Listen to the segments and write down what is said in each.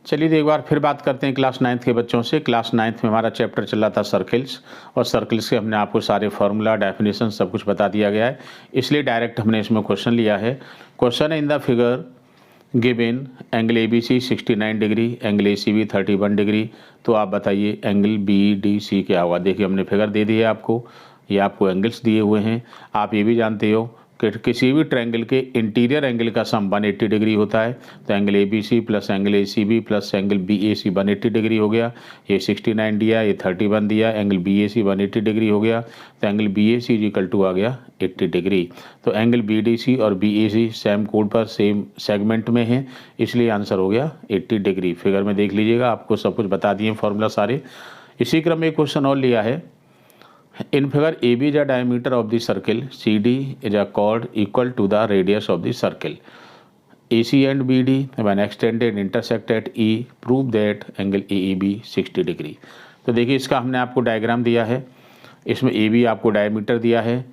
चलिए एक बार फिर बात करते हैं क्लास 9th के बच्चों से। क्लास 9th में हमारा चैप्टर चल रहा था सर्किल्स, और सर्किल्स के हमने आपको सारे फार्मूला, डेफिनेशन सब कुछ बता दिया गया है, इसलिए डायरेक्ट हमने इसमें क्वेश्चन लिया है। क्वेश्चन है in the figure given angle A B C 69 degree, angle A C B 31 degree, तो आप बताइए एंगल बी डी सी क्या होगा। देखिए हमने फिगर दे दी है आपको, ये आपको एंगल्स दिए हुए हैं। आप ये भी जानते हो कि किसी भी ट्रायंगल के इंटीरियर एंगल का सम 180 डिग्री होता है, तो angle A B C plus angle A C B plus angle B A C 180 degree हो गया। ये 69 दिया, ये 31 दिया, angle B A C 180 degree हो गया, तो angle B A C equal to आ गया 80 डिग्री। तो एंगल बी डी सी और बी ए सी सेम कोड पर सेम सेगमेंट में है, इसलिए आंसर हो गया 80 डिग्री। फिगर में देख लीजिएगा, आपको सब कुछ बता दिए फॉर्मूला सारे। इसी क्रम में एक क्वेश्चन और लिया है। In figure AB is the diameter of the circle, CD is a chord equal to the radius of the circle. AC and BD when extended intersect at E, prove that angle AEB 60 degree. तो देखिए इसका हमने आपको diagram दिया है, इसमें AB आपको diameter दिया है,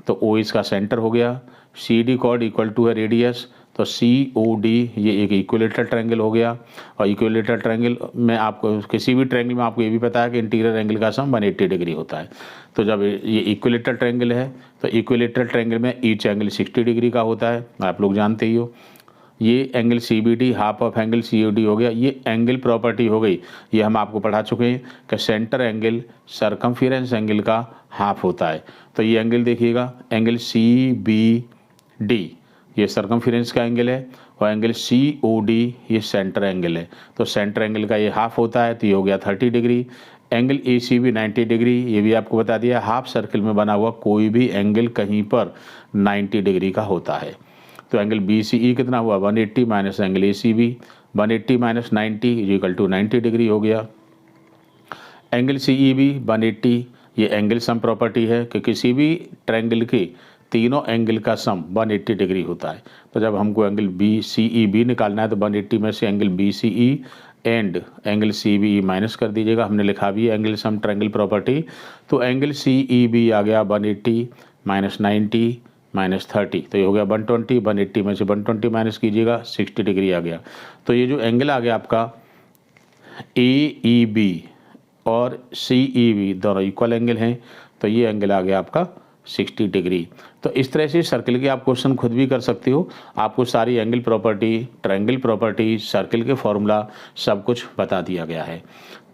तो O इसका सेंटर हो गया, CD chord इक्वल टू है रेडियस, तो COD ये एक इक्विलेटरल ट्रायंगल हो गया। और इक्विलेटरल ट्रायंगल में आपको किसी भी ट्रायंगल में आपको ये भी पता है कि इंटीरियर एंगल का सम 180 डिग्री होता है। तो जब ये इक्विलेटरल ट्रायंगल है तो इक्विलेटरल ट्रायंगल में ईच एंगल 60 डिग्री का होता है, आप लोग जानते ही हो। ये angle CBD half of angle COD हो गया, ये एंगल प्रॉपर्टी हो गई, ये हम आपको पढ़ा चुके हैं कि सेंटर एंगल सरकमफेरेंस एंगल का हाफ होता है। तो ये एंगल देखिएगा, एंगल CBD ये सरकमफेरेंस का एंगल है, और एंगल COD ये सेंटर एंगल है, तो सेंटर एंगल का ये हाफ होता है, तो ये हो गया 30 डिग्री। एंगल ACB 90 डिग्री, ये भी आपको बता दिया, हाफ सर्कल में बना हुआ कोई भी एंगल कहीं पर 90 डिग्री का होता है। तो एंगल BCE कितना हुआ 180 minus angle ACB, 180 minus 90 equal to 90 degree हो गया। एंगल CEB 180, ये एंगल सम प्रॉपर्टी है कि किसी भी ट्रायंगल के तीनों एंगल का सम 180 डिग्री होता है। तो जब हमको एंगल BCEB निकालना है तो 180 में से angle BCE and angle CBE minus कर दीजिएगा, हमने लिखा भी है एंगल सम ट्रायंगल प्रॉपर्टी। तो एंगल CEB आ गया 180 माइनस 90 माइनस 30, तो ये हो गया 120, 180 में से 120 माइनस कीजिएगा 60 डिग्री आ गया। तो ये जो एंगल आ गया आपका AEB और CEB दोनों इक्वल एंगल हैं, तो ये एंगल आ गया आपका 60 डिग्री। तो इस तरह से सर्कल के आप क्वेश्चन खुद भी कर सकते हो, आपको सारी angle property, triangle property, circle के फॉर्मूला सब कुछ बता दिया गया है।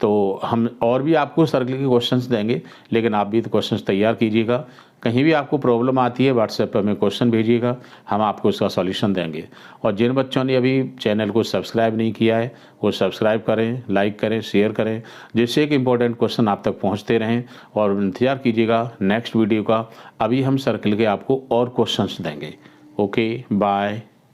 तो हम और भी आपको सर्कल के क्वेश्चंस देंगे, लेकिन आप भी तो क्वेश्चंस तैयार कीजिएगा। कहीं भी आपको प्रॉब्लम आती है व्हाट्सएप पर हमें क्वेश्चन भेजिएगा, हम आपको उसका सॉल्यूशन देंगे। और जिन बच्चों ने अभी चैनल को सब्सक्राइब नहीं किया है वो सब्सक्राइब करें, लाइक करें, शेयर करें, जिससे एक इम्पोर्टेंट क्वेश्चन आप तक पहुंचते रहें। और इंतजार कीजिएगा नेक्स्ट वीडियो का, अभी हम सर्कल के आपको और क्वेश्चंस देंगे। Okay, bye.